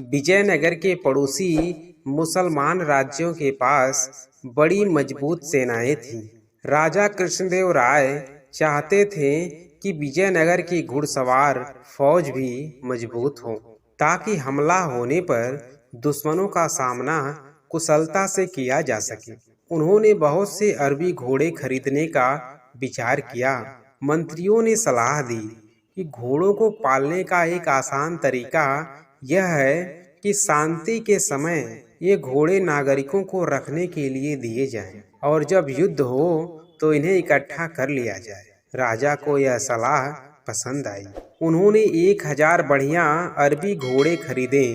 विजयनगर के पड़ोसी मुसलमान राज्यों के पास बड़ी मजबूत सेनाएं थीं। राजा कृष्णदेव राय चाहते थे कि विजयनगर की घुड़सवार फौज भी मजबूत हो, ताकि हमला होने पर दुश्मनों का सामना कुशलता से किया जा सके। उन्होंने बहुत से अरबी घोड़े खरीदने का विचार किया। मंत्रियों ने सलाह दी कि घोड़ों को पालने का एक आसान तरीका यह है कि शांति के समय ये घोड़े नागरिकों को रखने के लिए दिए जाएं और जब युद्ध हो तो इन्हें इकट्ठा कर लिया जाए। राजा को यह सलाह पसंद आई। उन्होंने 1000 बढ़िया अरबी घोड़े खरीदे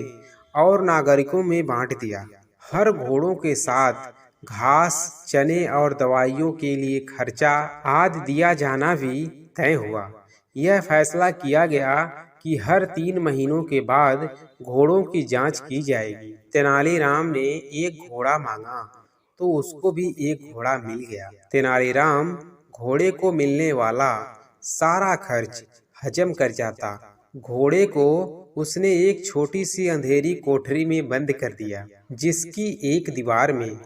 और नागरिकों में बांट दिया। हर घोड़ों के साथ घास, चने और दवाइयों के लिए खर्चा आदि दिया जाना भी तय हुआ। यह फैसला किया गया कि हर 3 महीनों के बाद घोड़ों की जांच की जाएगी। तेनालीराम ने एक घोड़ा मांगा तो उसको भी एक घोड़ा मिल गया। तेनालीराम घोड़े को मिलने वाला सारा खर्च हजम कर जाता। घोड़े को उसने एक छोटी सी अंधेरी कोठरी में बंद कर दिया, जिसकी एक दीवार में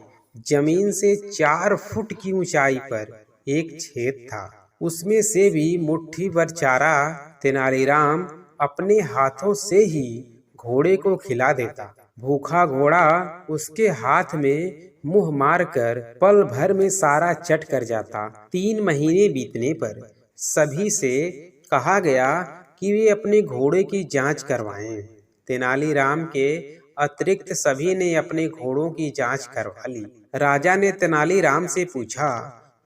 जमीन से 4 फुट की ऊंचाई पर एक छेद था। उसमें से भी मुट्ठी भर चारा तेनालीराम अपने हाथों से ही घोड़े को खिला देता। भूखा घोड़ा उसके हाथ में मुंह मारकर पल भर में सारा चट कर जाता। 3 महीने बीतने पर सभी से कहा गया कि वे अपने घोड़े की जांच करवाएं। तेनालीराम के अतिरिक्त सभी ने अपने घोड़ों की जांच करवा ली। राजा ने तेनालीराम से पूछा,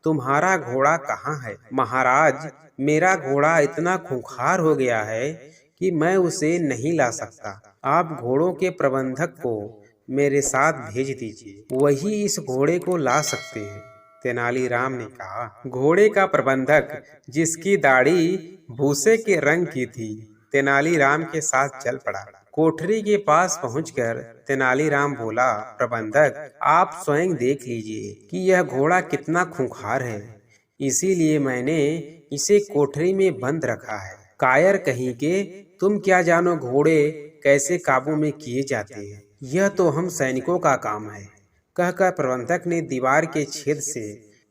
तुम्हारा घोड़ा कहाँ है? महाराज, मेरा घोड़ा इतना खूंखार हो गया है कि मैं उसे नहीं ला सकता। आप घोड़ों के प्रबंधक को मेरे साथ भेज दीजिए, वही इस घोड़े को ला सकते हैं। तेनालीराम ने कहा। घोड़े का प्रबंधक, जिसकी दाढ़ी भूसे के रंग की थी, तेनालीराम के साथ चल पड़ा। कोठरी के पास पहुंचकर तेनालीराम बोला, प्रबंधक, आप स्वयं देख लीजिए कि यह घोड़ा कितना खूंखार है, इसीलिए मैंने इसे कोठरी में बंद रखा है। कायर कहीं के, तुम क्या जानो घोड़े कैसे काबू में किए जाते हैं, यह तो हम सैनिकों का काम है। कहकर प्रबंधक ने दीवार के छेद से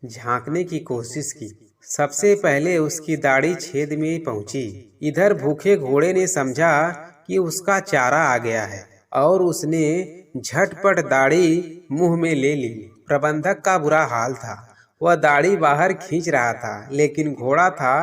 झांकने की कोशिश की। सबसे पहले उसकी दाढ़ी छेद में पहुंची। इधर भूखे घोड़े ने समझा कि उसका चारा आ गया है और उसने झटपट दाढ़ी मुंह में ले ली। प्रबंधक का बुरा हाल था। वह दाढ़ी बाहर खींच रहा था, लेकिन घोड़ा था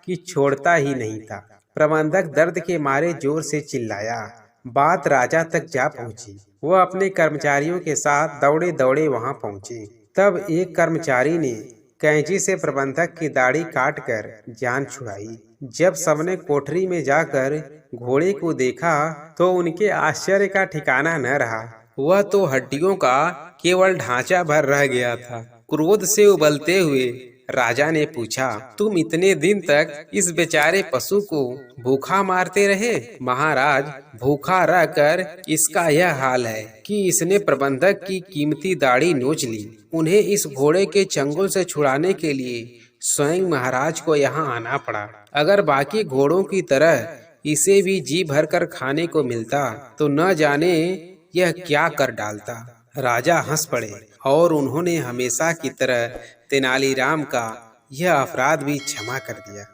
कि छोड़ता ही नहीं था। प्रबंधक दर्द के मारे जोर से चिल्लाया। बात राजा तक जा पहुंची। वह अपने कर्मचारियों के साथ दौड़े दौड़े वहां पहुंचे। तब एक कर्मचारी ने कैंची से प्रबंधक की दाढ़ी काटकर जान छुड़ाई। जब सबने कोठरी में जाकर घोड़े को देखा तो उनके आश्चर्य का ठिकाना न रहा। वह तो हड्डियों का केवल ढांचा भर रह गया था। क्रोध से उबलते हुए राजा ने पूछा, तुम इतने दिन तक इस बेचारे पशु को भूखा मारते रहे? महाराज, भूखा रहकर इसका यह हाल है कि इसने प्रबंधक की कीमती दाढ़ी नोच ली। उन्हें इस घोड़े के चंगुल से छुड़ाने के लिए स्वयं महाराज को यहाँ आना पड़ा। अगर बाकी घोड़ों की तरह इसे भी जी भरकर खाने को मिलता तो न जाने यह क्या कर डालता। राजा हंस पड़े और उन्होंने हमेशा की तरह तेनालीराम का यह अपराध भी क्षमा कर दिया।